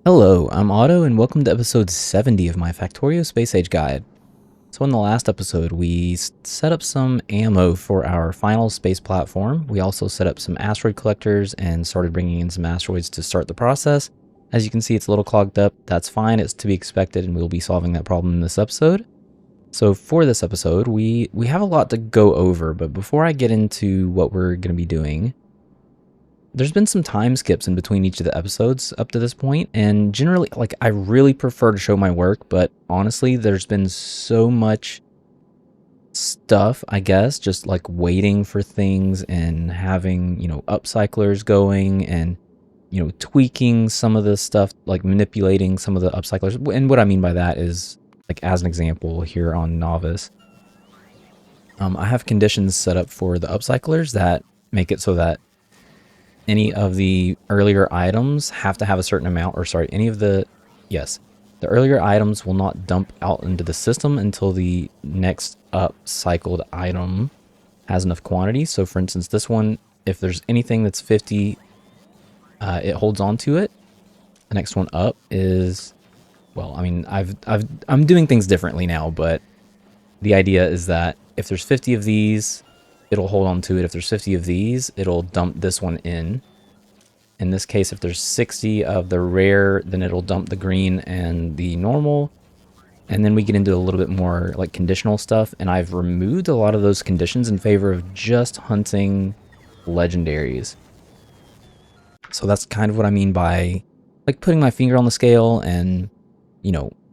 Hello, I'm Otto, and welcome to episode 70 of my Factorio Space Age Guide. So in the last episode, we set up some ammo for our final space platform. We also set up some asteroid collectors and started bringing in some asteroids to start the process. As you can see, it's a little clogged up. That's fine, it's to be expected, and we'll be solving that problem in this episode. So for this episode, we have a lot to go over, but before I get into what we're going to be doing, there's been some time skips in between each of the episodes up to this point, and generally, I really prefer to show my work, but honestly, there's been so much stuff, I guess, just like waiting for things and having, upcyclers going and, tweaking some of the stuff, like manipulating some of the upcyclers. And what I mean by that is, like, as an example here on Novice, I have conditions set up for the upcyclers that make it so that any of the earlier items have to have a certain amount, or sorry, the earlier items will not dump out into the system until the next upcycled item has enough quantity. So for instance, this one, if there's anything that's 50, it holds on to it. The next one up is, well, I mean, I'm doing things differently now, but the idea is that if there's 50 of these, it'll hold on to it. If there's 50 of these, it'll dump this one in. In this case, if there's 60 of the rare, then it'll dump the green and the normal. And then we get into a little bit more like conditional stuff. And I've removed a lot of those conditions in favor of just hunting legendaries. So that's kind of what I mean by like putting my finger on the scale and,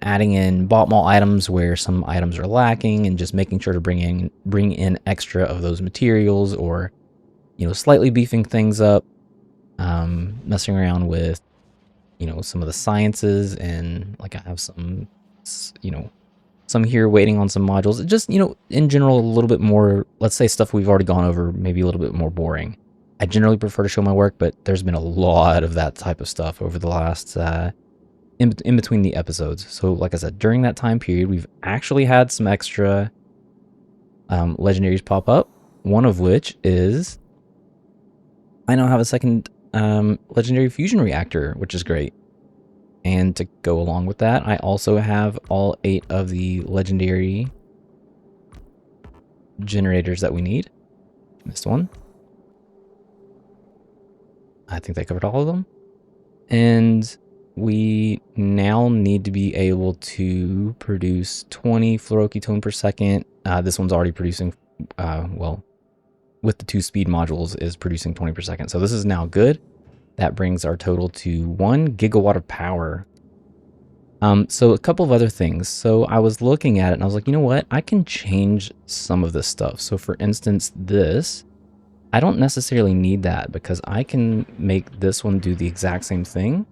adding in bot mall items where some items are lacking, and just making sure to bring in extra of those materials, or, slightly beefing things up. Messing around with, some of the sciences, and like I have some, some here waiting on some modules. Just, in general, a little bit more, let's say stuff we've already gone over, maybe a little bit more boring. I generally prefer to show my work, but there's been a lot of that type of stuff over the last, in between the episodes. So like I said, during that time period, we've actually had some extra legendaries pop up, one of which is I now have a second legendary fusion reactor, which is great. And to go along with that, I also have all 8 of the legendary generators that we need. Missed one. I think they covered all of them. And we now need to be able to produce 20 fluoroketone per second. This one's already producing, well, with the 2 speed modules is producing 20 per second. So this is now good. That brings our total to 1 gigawatt of power. So a couple of other things. So I was looking at it and I was like, you know what? I can change some of this stuff. So for instance, this, I don't necessarily need that because I can make this one do the exact same thing.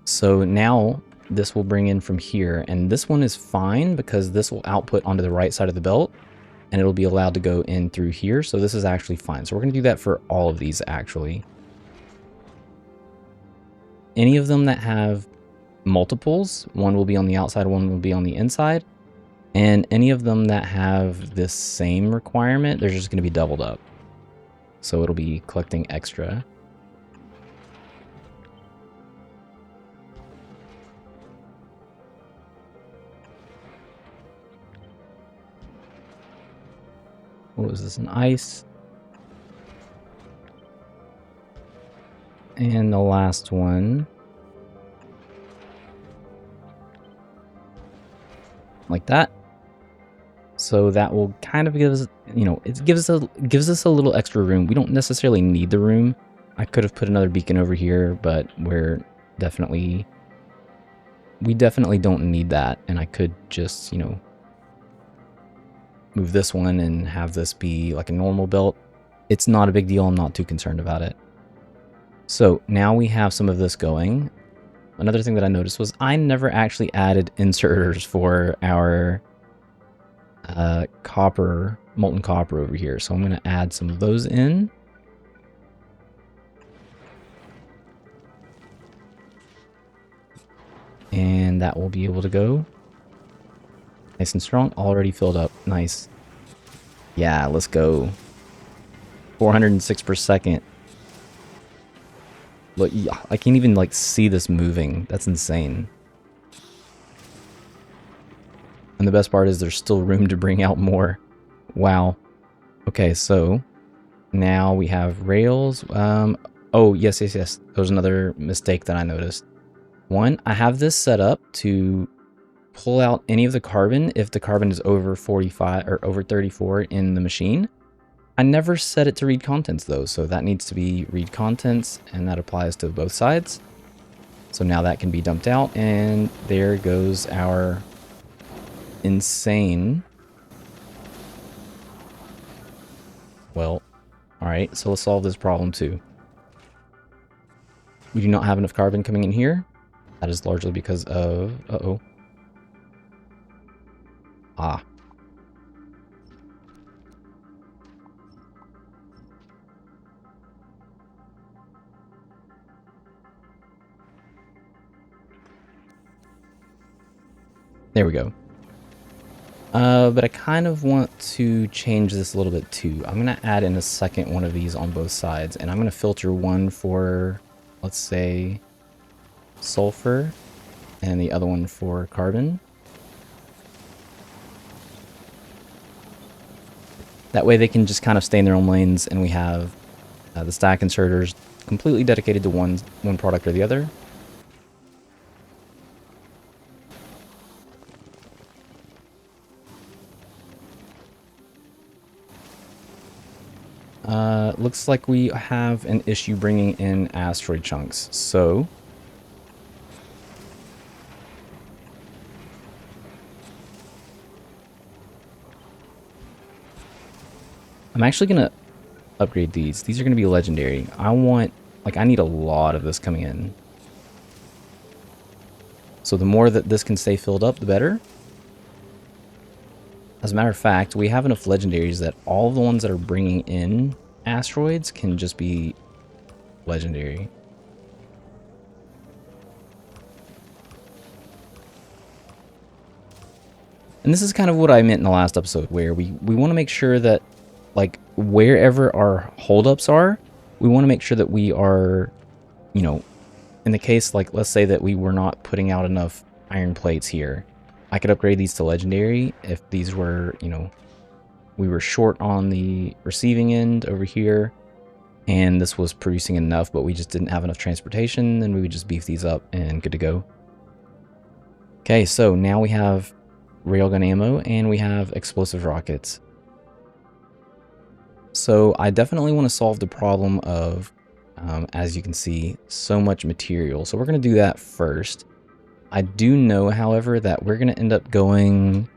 So now this will bring in from here, and this one is fine because this will output onto the right side of the belt, and it'll be allowed to go in through here. So this is actually fine. So we're going to do that for all of these, actually. Any of them that have multiples, one will be on the outside, one will be on the inside. And any of them that have this same requirement, they're just going to be doubled up. So it'll be collecting extra. What was this? An ice. And the last one. Like that. So that will kind of give us, it gives us a little extra room. We don't necessarily need the room. I could have put another beacon over here, but we definitely don't need that. And I could just, move this one and have this be like a normal belt. It's not a big deal. I'm not too concerned about it. So now we have some of this going. Another thing that I noticed was I never actually added inserters for our molten copper over here. So I'm going to add some of those in. And that will be able to go. Nice and strong. Already filled up. Nice. Yeah, let's go. 406 per second. Look, I can't even like see this moving. That's insane. And the best part is there's still room to bring out more. Wow. Okay, so now we have rails. Oh, yes. There's another mistake that I noticed. One, I have this set up to pull out any of the carbon if the carbon is over 45 or over 34 in the machine. I never set it to read contents though, so that needs to be read contents, and that applies to both sides. So now that can be dumped out, and there goes our insane. Well, alright, so let's solve this problem too. We do not have enough carbon coming in here. That is largely because of... Uh-oh. Ah. There we go. But I kind of want to change this a little bit too. I'm going to add in a second one of these on both sides, and I'm going to filter one for, let's say, sulfur, and the other one for carbon. That way they can just kind of stay in their own lanes, and we have the stack inserters completely dedicated to one product or the other. Looks like we have an issue bringing in asteroid chunks, so I'm actually going to upgrade these. These are going to be legendary. I need a lot of this coming in. So the more that this can stay filled up, the better. As a matter of fact, we have enough legendaries that all of the ones that are bringing in asteroids can just be legendary. And this is kind of what I meant in the last episode, where we want to make sure that, like, wherever our holdups are, we want to make sure that we are, you know, in the case, like, let's say that we were not putting out enough iron plates here. I could upgrade these to legendary if these were, you know, we were short on the receiving end over here, and this was producing enough, but we just didn't have enough transportation, then we would just beef these up and good to go. Okay, so now we have railgun ammo and we have explosive rockets. So I definitely want to solve the problem of, as you can see, so much material. So we're going to do that first. I do know, however, that we're going to end up going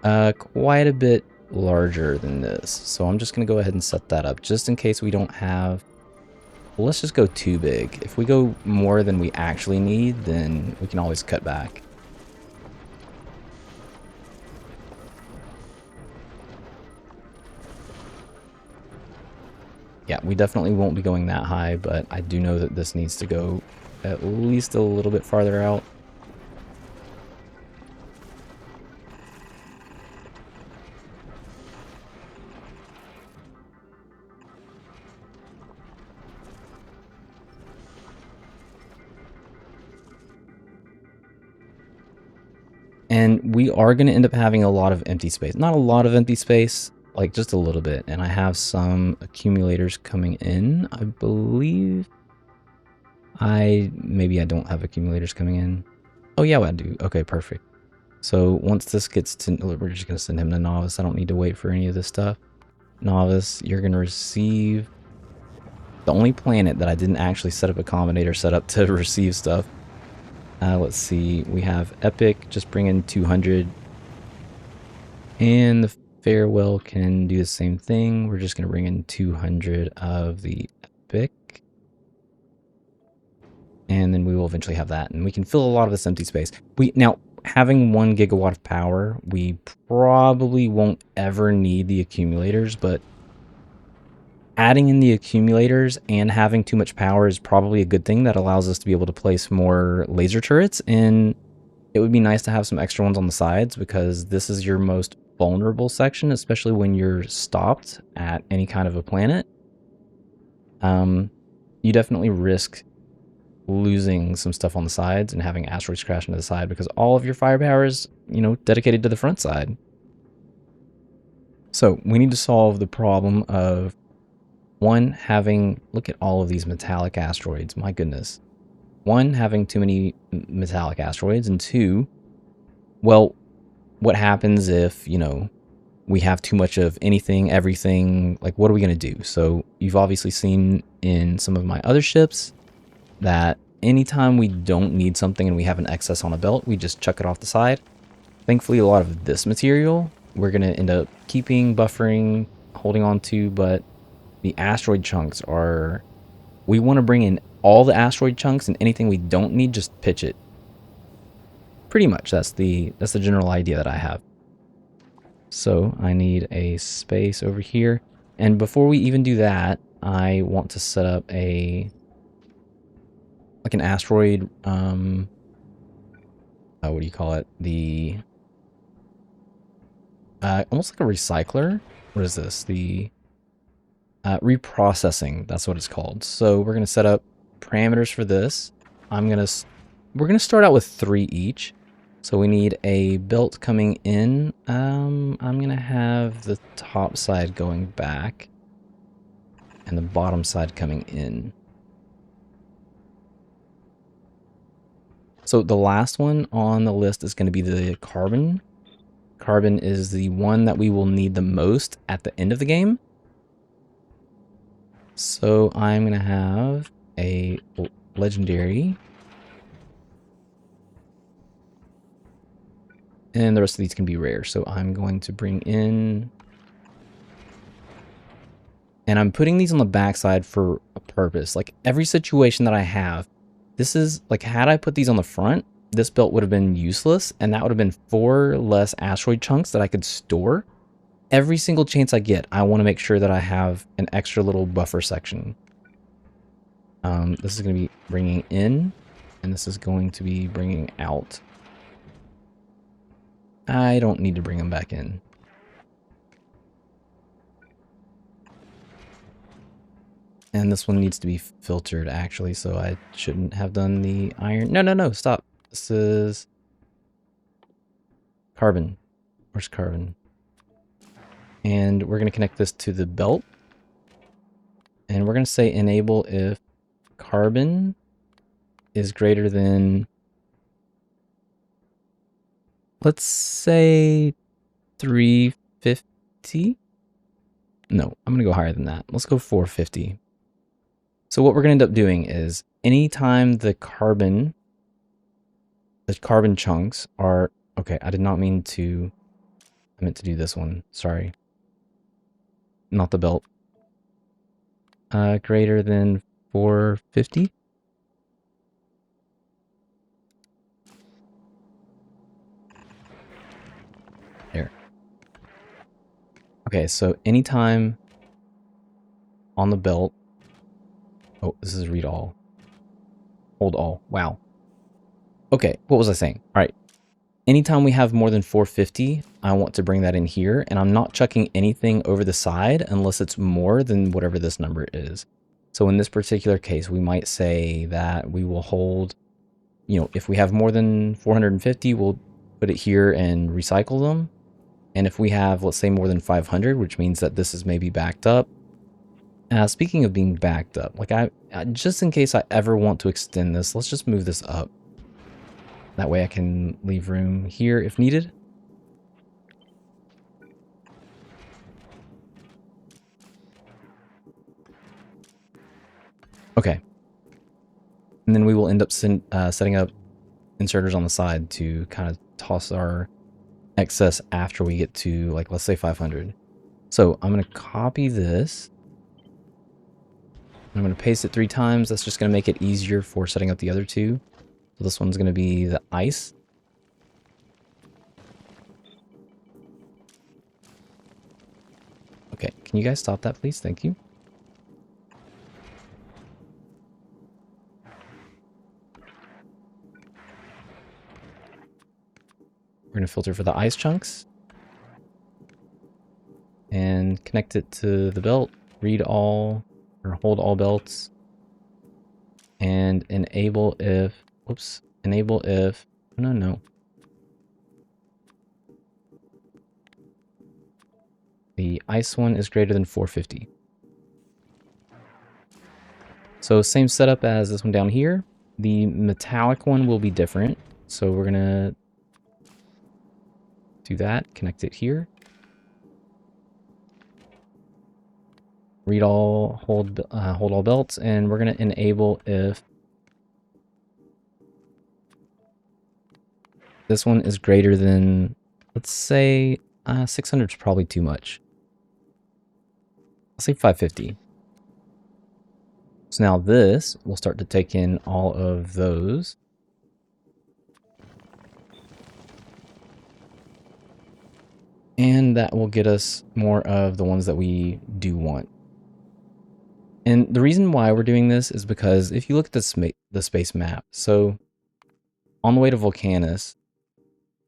quite a bit larger than this. So I'm just going to go ahead and set that up just in case we don't have... Well, let's just go too big. If we go more than we actually need, then we can always cut back. Yeah, we definitely won't be going that high, but I do know that this needs to go at least a little bit farther out. And we are going to end up having a lot of empty space. Not a lot of empty space, like just a little bit. And I have some accumulators coming in, I believe. Maybe I don't have accumulators coming in. Oh yeah, I do. Okay, perfect. So once this gets to, we're just going to send him to Novice. I don't need to wait for any of this stuff. Novice, you're going to receive... The only planet that I didn't actually set up a combinator set up to receive stuff. Let's see, we have Epic, just bring in 200. And the Farewell can do the same thing. We're just going to bring in 200 of the Epic. And then we will eventually have that. And we can fill a lot of this empty space. Now, having 1 gigawatt of power, we probably won't ever need the accumulators, but adding in the accumulators and having too much power is probably a good thing that allows us to be able to place more laser turrets, and it would be nice to have some extra ones on the sides because this is your most vulnerable section, especially when you're stopped at any kind of a planet. You definitely risk losing some stuff on the sides and having asteroids crash into the side because all of your firepower is, dedicated to the front side. So we need to solve the problem of one, having, look at all of these metallic asteroids, my goodness. One, having too many metallic asteroids, and two, well, what happens if, we have too much of anything, everything, like what are we going to do? So you've obviously seen in some of my other ships that anytime we don't need something and we have an excess on a belt, we just chuck it off the side. Thankfully, a lot of this material we're going to end up keeping, buffering, holding on to, but the asteroid chunks are, we want to bring in all the asteroid chunks, and anything we don't need, just pitch it. Pretty much, that's the general idea that I have. So I need a space over here. And before we even do that, I want to set up like an asteroid, what do you call it? The, almost like a recycler. What is this? The reprocessing, that's what it's called. So we're going to set up parameters for this. We're going to start out with 3 each. So we need a belt coming in. I'm going to have the top side going back and the bottom side coming in. So the last one on the list is going to be the carbon. Carbon is the one that we will need the most at the end of the game. So I'm going to have a legendary. And the rest of these can be rare. So I'm going to bring in, and I'm putting these on the backside for a purpose. Like every situation that I have, this is like, had I put these on the front, this belt would have been useless, and that would have been 4 less asteroid chunks that I could store. Every single chance I get, I want to make sure that I have an extra little buffer section. This is going to be bringing in, and this is going to be bringing out. I don't need to bring them back in. And this one needs to be filtered, actually, so I shouldn't have done the iron. No, stop. This is carbon. Where's carbon? And we're going to connect this to the belt. And we're going to say enable if carbon is greater than, let's say 350. No, I'm going to go higher than that. Let's go 450. So what we're going to end up doing is anytime the carbon chunks are, okay, I meant to do this one. Sorry. Not the belt. Greater than 450. There. Okay, so anytime on the belt. Oh, this is read all. Hold all. Wow. Okay, what was I saying? All right. Anytime we have more than 450, I want to bring that in here, and I'm not chucking anything over the side unless it's more than whatever this number is. So in this particular case, we might say that we will hold, if we have more than 450, we'll put it here and recycle them. And if we have, let's say, more than 500, which means that this is maybe backed up. Speaking of being backed up, like just in case I ever want to extend this, let's just move this up. That way I can leave room here if needed. Okay. And then we will end up setting up inserters on the side to kind of toss our excess after we get to, like, let's say 500. So I'm going to copy this. I'm going to paste it 3 times. That's just going to make it easier for setting up the other 2. So this one's going to be the ice. Okay, can you guys stop that, please? Thank you. We're going to filter for the ice chunks. and connect it to the belt. Read all or hold all belts and enable if, whoops, enable if, no. The ice one is greater than 450. So same setup as this one down here. The metallic one will be different. So we're gonna do that, connect it here. Read all, hold all belts, and we're gonna enable if this one is greater than, let's say, 600 is probably too much. Let's say 550. So now this will start to take in all of those. And that will get us more of the ones that we do want. And the reason why we're doing this is because if you look at the space map, so on the way to Volcanus,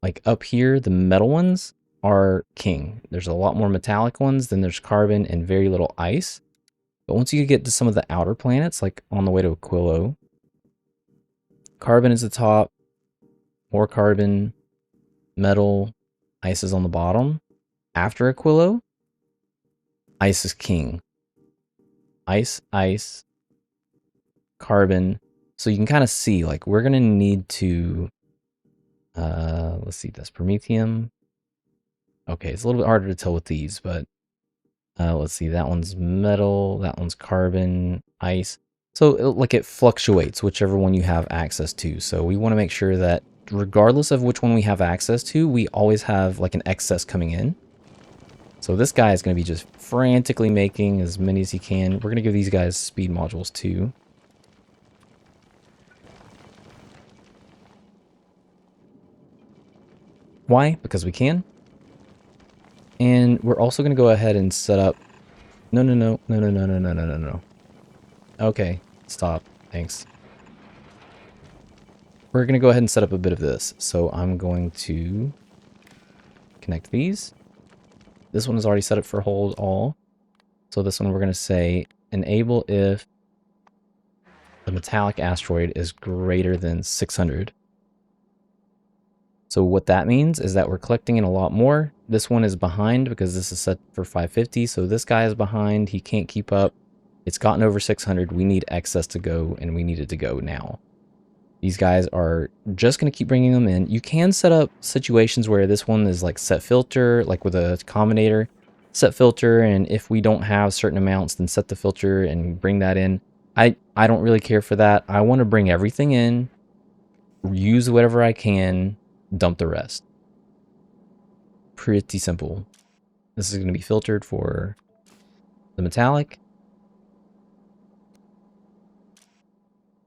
like up here, the metal ones are king. There's a lot more metallic ones, then there's carbon and very little ice. But once you get to some of the outer planets, like on the way to Aquilo, carbon is the top, more carbon, metal, ice is on the bottom. After Aquilo, ice is king. Ice, ice, carbon. So you can kind of see, like, we're going to need to, let's see, that's Promethium. Okay, it's a little bit harder to tell with these, but let's see, that one's metal, that one's carbon, ice. So like it fluctuates, whichever one you have access to. So we want to make sure that regardless of which one we have access to, we always have like an excess coming in. So this guy is going to be just frantically making as many as he can. We're going to give these guys speed modules too. Why? Because we can. And we're also going to go ahead and set up... No. Okay, stop. Thanks. We're going to go ahead and set up a bit of this. So I'm going to connect these. This one is already set up for hold all. So this one we're going to say enable if the metallic asteroid is greater than 600. So what that means is that we're collecting in a lot more. This one is behind because this is set for 550. So this guy is behind. He can't keep up. It's gotten over 600. We need excess to go, and we need it to go now. These guys are just going to keep bringing them in. You can set up situations where this one is like set filter, like with a combinator. Set filter, and if we don't have certain amounts, then set the filter and bring that in. I don't really care for that. I want to bring everything in, use whatever I can, dump the rest. Pretty simple. This is going to be filtered for the metallic.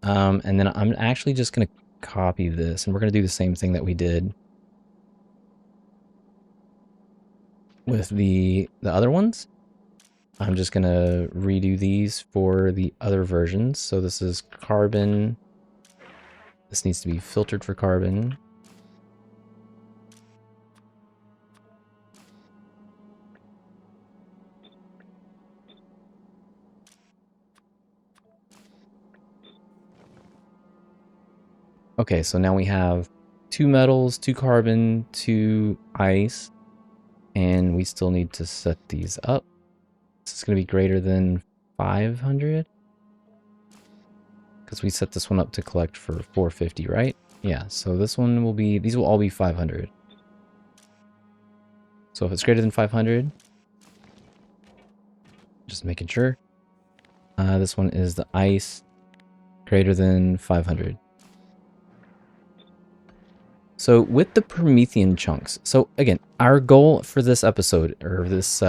And then I'm actually just going to copy this, and we're going to do the same thing that we did with the other ones. I'm just going to redo these for the other versions. So this is carbon. This needs to be filtered for carbon. Okay, so now we have 2 metals, 2 carbon, 2 ice, and we still need to set these up. This is going to be greater than 500 because we set this one up to collect for 450, right? Yeah, so this one will be, these will all be 500. So if it's greater than 500, just making sure. This one is the ice, greater than 500. So with the Promethean chunks, so again, our goal for this episode, or this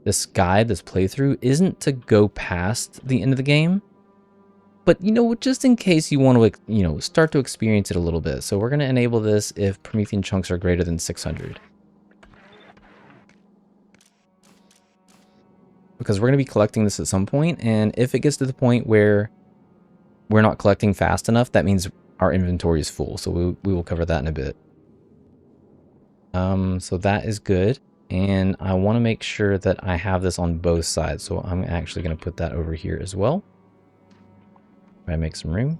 this guide, this playthrough, isn't to go past the end of the game, but you know, just in case you want to, you know, start to experience it a little bit. So we're going to enable this if Promethean chunks are greater than 600. Because we're going to be collecting this at some point, and if it gets to the point where we're not collecting fast enough, that means our inventory is full, so we will cover that in a bit. So that is good. And I want to make sure that I have this on both sides. So I'm actually going to put that over here as well. Try to make some room.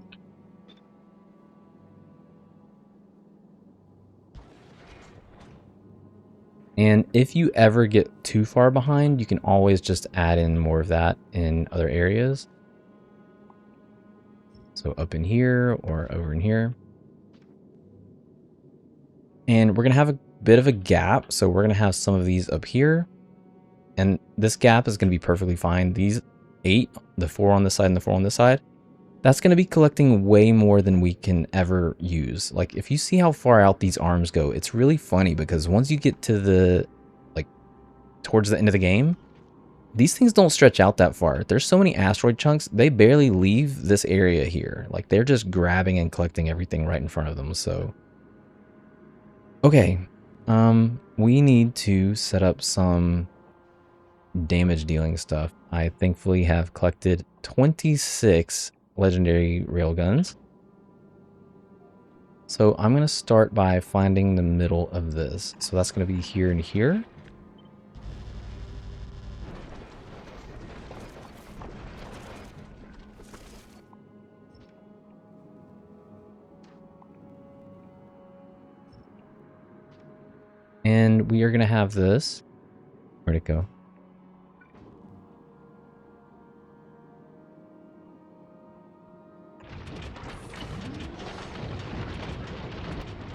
And if you ever get too far behind, you can always just add in more of that in other areas. So up in here or over in here. And we're going to have a bit of a gap. So we're going to have some of these up here. And this gap is going to be perfectly fine. These 8, the 4 on this side and the 4 on this side, that's going to be collecting way more than we can ever use. Like, if you see how far out these arms go, it's really funny because once you get to the, like, towards the end of the game, these things don't stretch out that far. There's so many asteroid chunks, they barely leave this area here. Like, they're just grabbing and collecting everything right in front of them, so. Okay, we need to set up some damage dealing stuff. I thankfully have collected 26 legendary railguns. So I'm going to start by finding the middle of this. So that's going to be here and here. And we are going to have this. Where'd it go?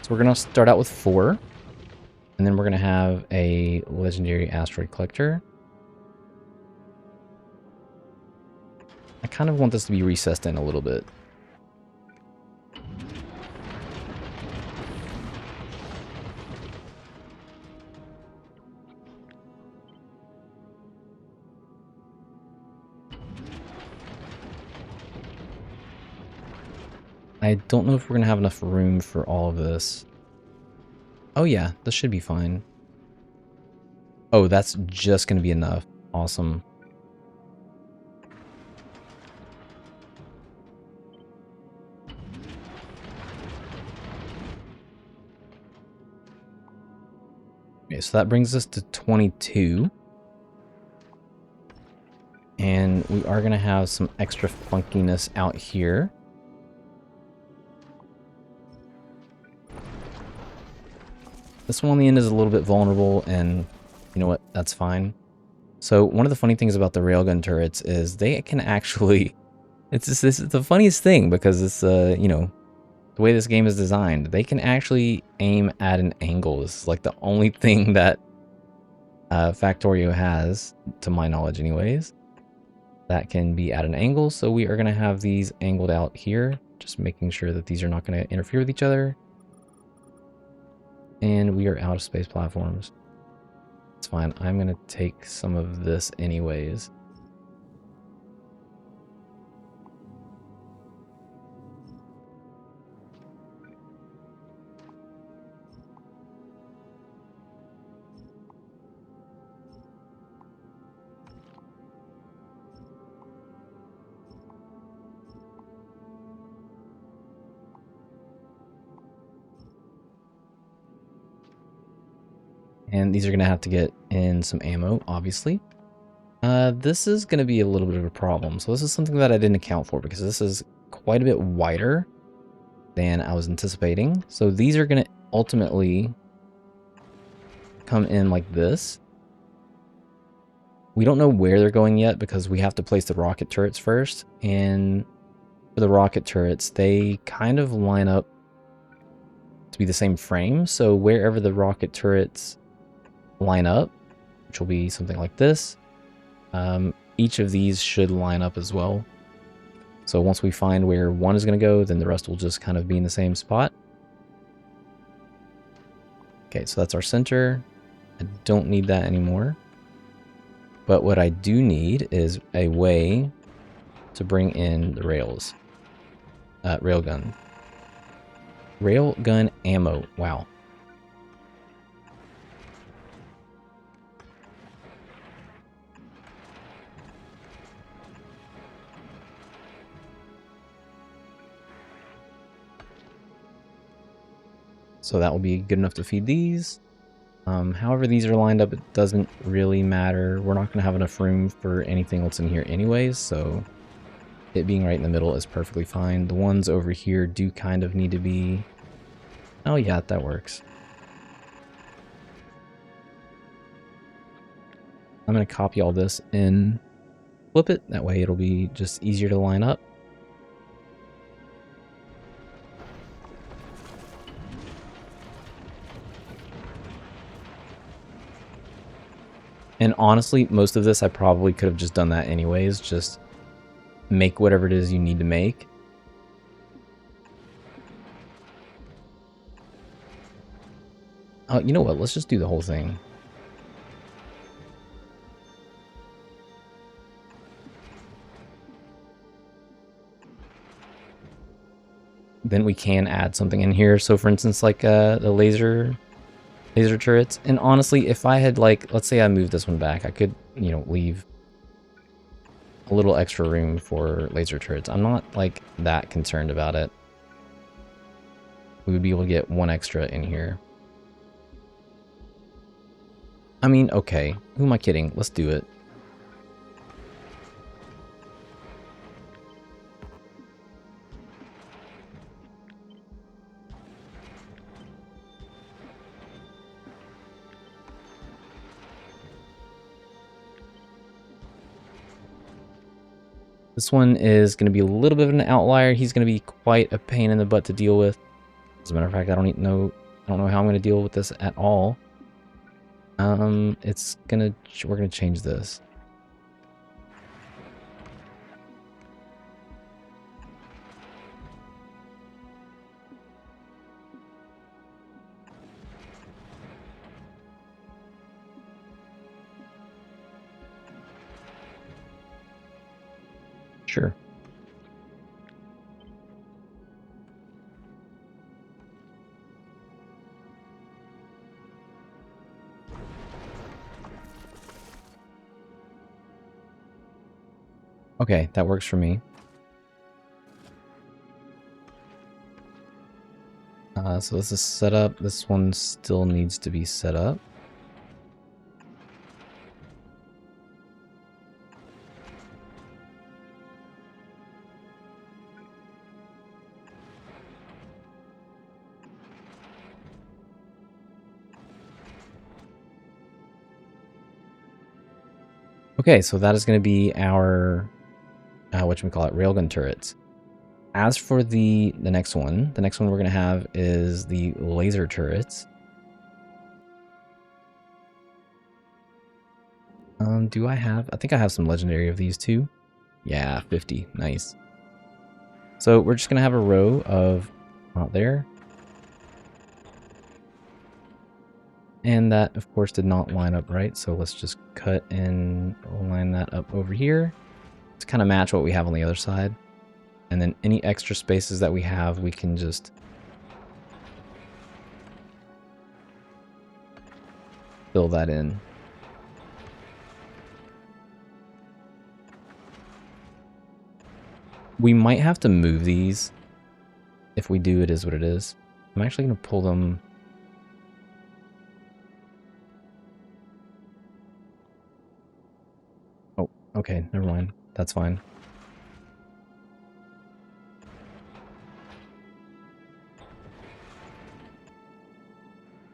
So we're going to start out with 4. And then we're going to have a legendary asteroid collector. I kind of want this to be recessed in a little bit. I don't know if we're going to have enough room for all of this. Oh yeah, this should be fine. Oh, that's just going to be enough. Awesome. Okay, so that brings us to 22. And we are going to have some extra funkiness out here. This one on the end is a little bit vulnerable, and you know what? That's fine. So one of the funny things about the railgun turrets is they can actually... It's just, this is the funniest thing because it's, you know, the way this game is designed. They can actually aim at an angle. This is like the only thing that Factorio has, to my knowledge anyways, that can be at an angle. So we are going to have these angled out here, just making sure that these are not going to interfere with each other. And we are out of space platforms. It's fine. I'm going to take some of this anyways. And these are going to have to get in some ammo, obviously. This is going to be a little bit of a problem. So this is something that I didn't account for because this is quite a bit wider than I was anticipating. So these are going to ultimately come in like this. We don't know where they're going yet because we have to place the rocket turrets first. And for the rocket turrets, they kind of line up to be the same frame. So wherever the rocket turrets line up, which will be something like this, each of these should line up as well. So once we find where one is going to go, then the rest will just kind of be in the same spot. Okay, so that's our center. I don't need that anymore. But what I do need is a way to bring in the rails. Railgun. Railgun ammo. Wow. So that will be good enough to feed these. However these are lined up, it doesn't really matter. We're not going to have enough room for anything else in here anyways, so it being right in the middle is perfectly fine. The ones over here do kind of need to be... Oh yeah, that works. I'm going to copy all this and flip it. That way it'll be just easier to line up. And honestly, most of this I probably could have just done that anyways. Just make whatever it is you need to make. Oh, you know what? Let's just do the whole thing. Then we can add something in here. So for instance, like the laser turrets. And honestly, if I had like, let's say I moved this one back, I could, you know, leave a little extra room for laser turrets. I'm not like that concerned about it. We would be able to get one extra in here. I mean, okay, who am I kidding? Let's do it. This one is going to be a little bit of an outlier. He's going to be quite a pain in the butt to deal with. As a matter of fact, I don't know how I'm going to deal with this at all. We're going to change this. Sure. Okay, that works for me. So this is set up. This one still needs to be set up. Okay, so that is going to be our, whatchamacallit, railgun turrets. As for the next one we're going to have is the laser turrets. I think I have some legendary of these too. Yeah, 50, nice. So we're just going to have a row of out there. And that, of course, did not line up right, so let's just cut and line that up over here to kind of match what we have on the other side. And then any extra spaces that we have, we can just fill that in. We might have to move these. If we do, it is what it is. I'm actually going to pull them... Oh, okay, never mind. That's fine.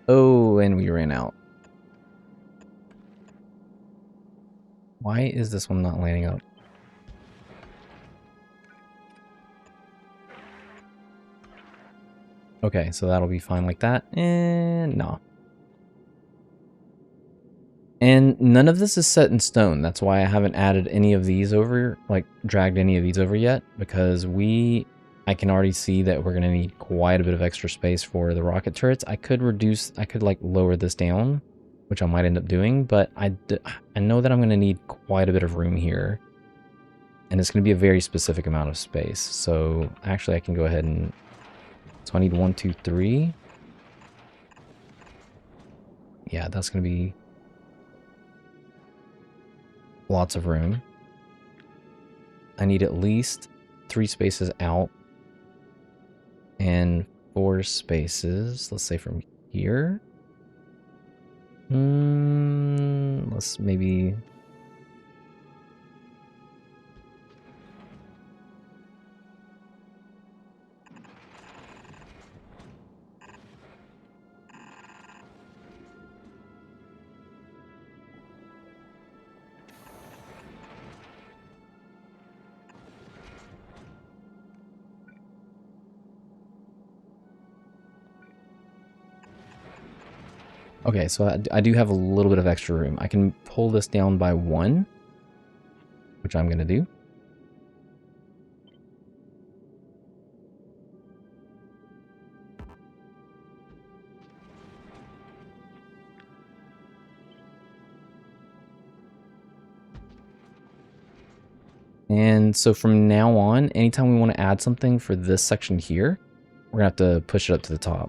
Oh, and we ran out. Why is this one not lining up? Okay, so that'll be fine like that. And no. And none of this is set in stone. That's why I haven't added any of these over, like dragged any of these over yet, because I can already see that we're going to need quite a bit of extra space for the rocket turrets. I could like lower this down, which I might end up doing, but I know that I'm going to need quite a bit of room here. And it's going to be a very specific amount of space. So actually I can go ahead and, so I need 1, 2, 3. Yeah, that's going to be lots of room. I need at least 3 spaces out and 4 spaces, let's say from here. Let's maybe... Okay, so I do have a little bit of extra room. I can pull this down by 1, which I'm going to do. And so from now on, anytime we want to add something for this section here, we're going to have to push it up to the top.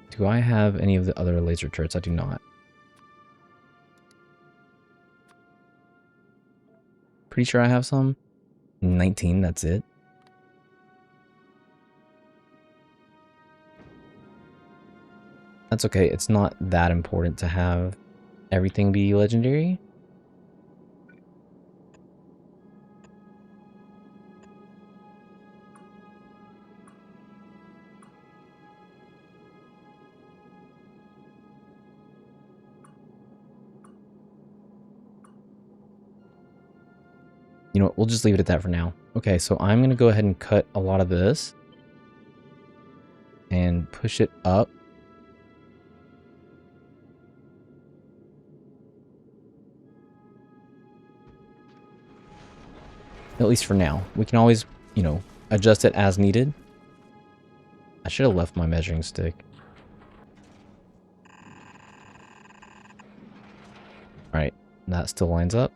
Do I have any of the other laser turrets? I do not. Pretty sure I have some. 19, that's it. That's okay. It's not that important to have everything be legendary. You know what, we'll just leave it at that for now. Okay, so I'm going to go ahead and cut a lot of this and push it up. At least for now. We can always, you know, adjust it as needed. I should have left my measuring stick. Alright, that still lines up.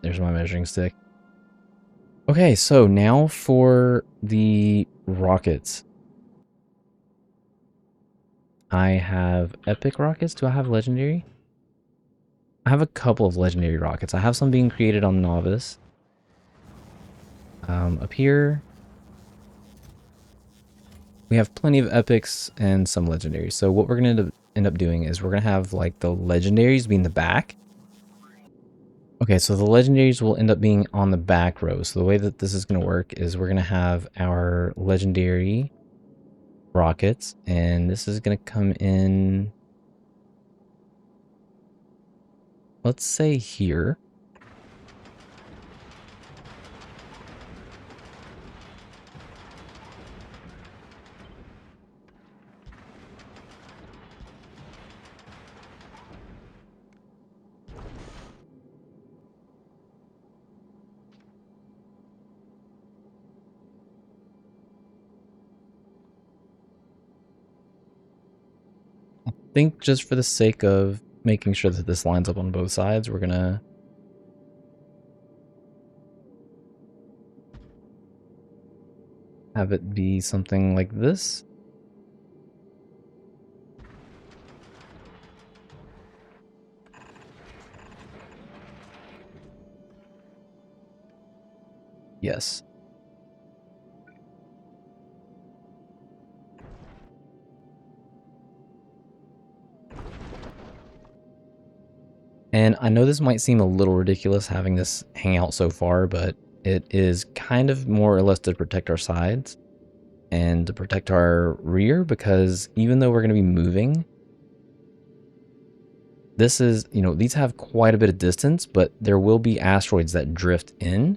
There's my measuring stick. Okay, so now for the rockets. I have epic rockets. Do I have legendary? I have a couple of legendary rockets. I have some being created on Novice. Up here, we have plenty of epics and some legendaries. So what we're going to end up doing is we're going to have like the legendaries be in the back. Okay, so the legendaries will end up being on the back row. So the way that this is going to work is we're going to have our legendary rockets, and this is going to come in, let's say here. I think just for the sake of making sure that this lines up on both sides, we're going to have it be something like this. Yes. And I know this might seem a little ridiculous having this hang out so far, but it is kind of more or less to protect our sides and to protect our rear, because even though we're going to be moving, this is, you know, these have quite a bit of distance, but there will be asteroids that drift in.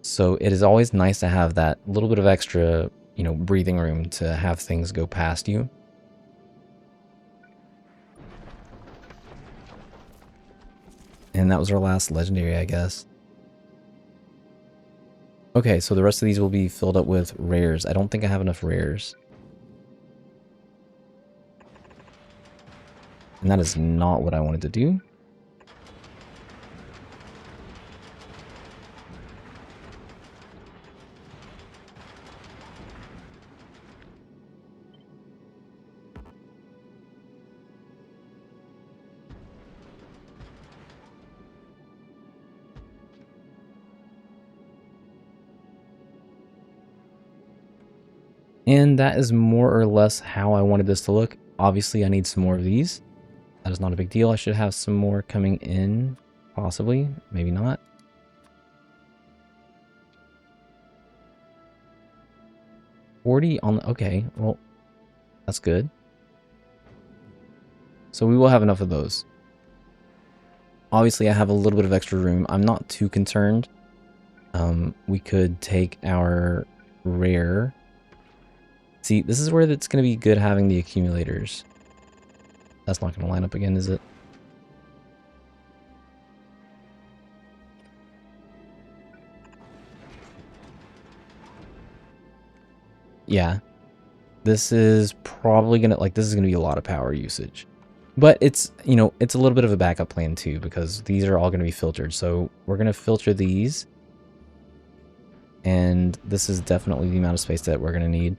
So it is always nice to have that little bit of extra, you know, breathing room to have things go past you. And that was our last legendary, I guess. Okay, so the rest of these will be filled up with rares. I don't think I have enough rares. And that is not what I wanted to do. And that is more or less how I wanted this to look. Obviously, I need some more of these. That is not a big deal. I should have some more coming in, possibly, maybe not. Okay, well, that's good. So we will have enough of those. Obviously, I have a little bit of extra room. I'm not too concerned. We could take our rare. See, this is where it's going to be good having the accumulators. That's not going to line up again, is it? Yeah. This is probably going to, like, this is going to be a lot of power usage. But it's, you know, it's a little bit of a backup plan too, because these are all going to be filtered. So we're going to filter these. And this is definitely the amount of space that we're going to need.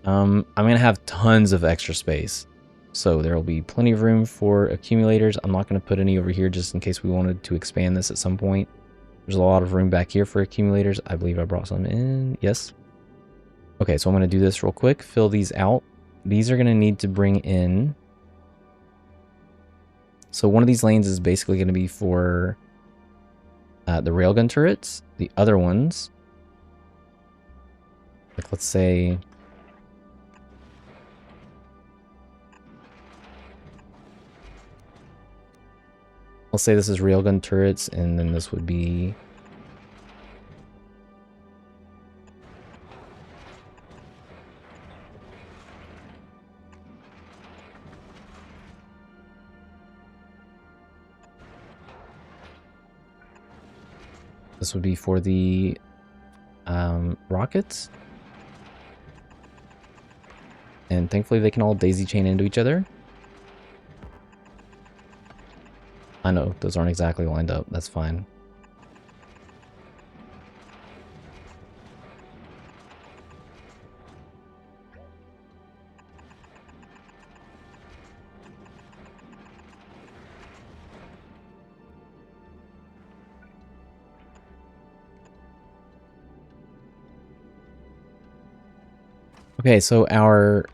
I'm going to have tons of extra space. So there will be plenty of room for accumulators. I'm not going to put any over here just in case we wanted to expand this at some point. There's a lot of room back here for accumulators. I believe I brought some in. Yes. Okay, so I'm going to do this real quick. Fill these out. These are going to need to bring in. So one of these lanes is basically going to be for the railgun turrets. The other ones, like let's say... I'll say this is railgun turrets, and then this would be... This would be for the rockets. And thankfully they can all daisy chain into each other. I know, those aren't exactly lined up. That's fine. Okay, so our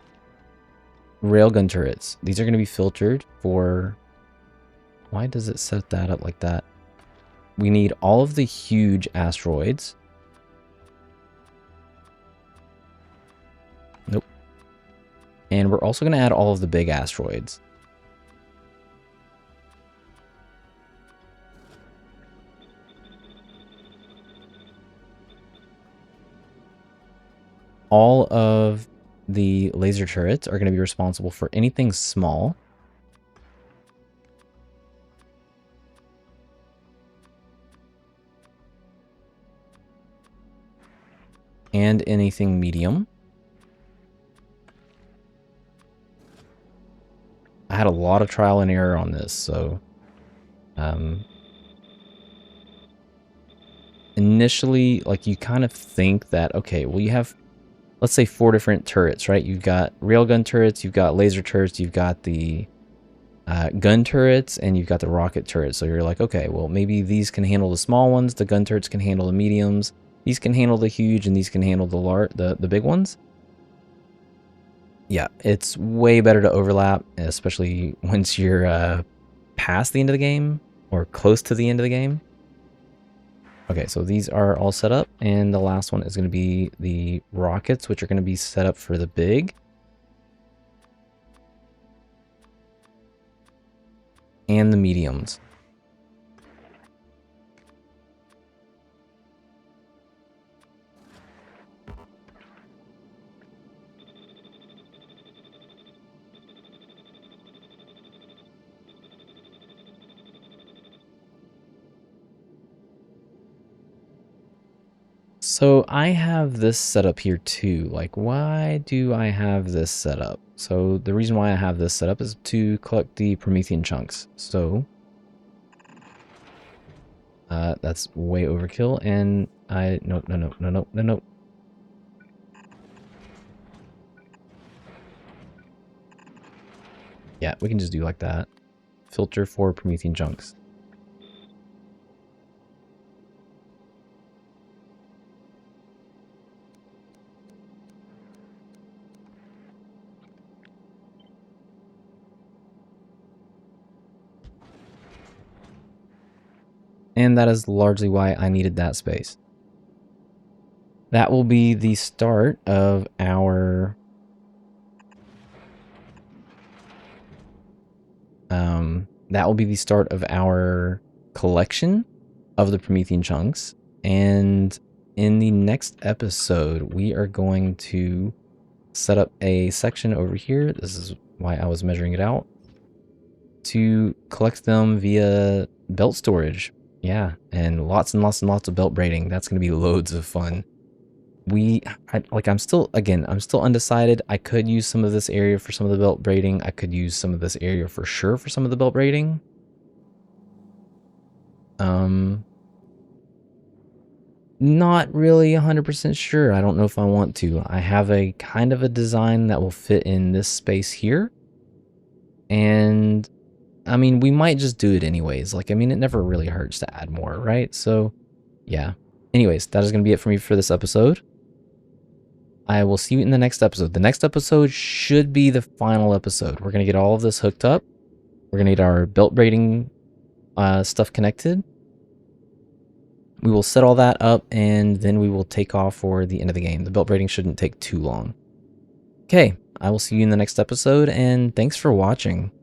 railgun turrets. These are going to be filtered for... Why does it set that up like that? We need all of the huge asteroids. Nope. And we're also going to add all of the big asteroids. All of the laser turrets are going to be responsible for anything small. And anything medium. I had a lot of trial and error on this, so... initially, like, you kind of think that, okay, well, you have, let's say, 4 different turrets, right? You've got railgun turrets, you've got laser turrets, you've got the gun turrets, and you've got the rocket turrets. So you're like, okay, well, maybe these can handle the small ones, the gun turrets can handle the mediums, these can handle the huge, and these can handle the big ones. Yeah, it's way better to overlap, especially once you're past the end of the game, or close to the end of the game. Okay, so these are all set up, and the last one is going to be the rockets, which are going to be set up for the big. And the mediums. So I have this set up here too. Like, why do I have this set up? So the reason why I have this set up is to collect the Promethean chunks. So that's way overkill, and no. Yeah, we can just do like that. Filter for Promethean chunks. And that is largely why I needed that space. That will be the start of our collection of the Promethean chunks. And in the next episode, we are going to set up a section over here. This is why I was measuring it out, to collect them via belt storage. Yeah, and lots and lots and lots of belt braiding. That's going to be loads of fun. I'm still undecided. I could use some of this area for some of the belt braiding. I could use some of this area for sure for some of the belt braiding. Not really 100% sure. I don't know if I want to. I have a kind of a design that will fit in this space here. And I mean, we might just do it anyways. Like, I mean, it never really hurts to add more, right? So yeah. Anyways, that is going to be it for me for this episode. I will see you in the next episode. The next episode should be the final episode. We're going to get all of this hooked up. We're going to get our belt braiding stuff connected. We will set all that up, and then we will take off for the end of the game. The belt braiding shouldn't take too long. Okay, I will see you in the next episode, and thanks for watching.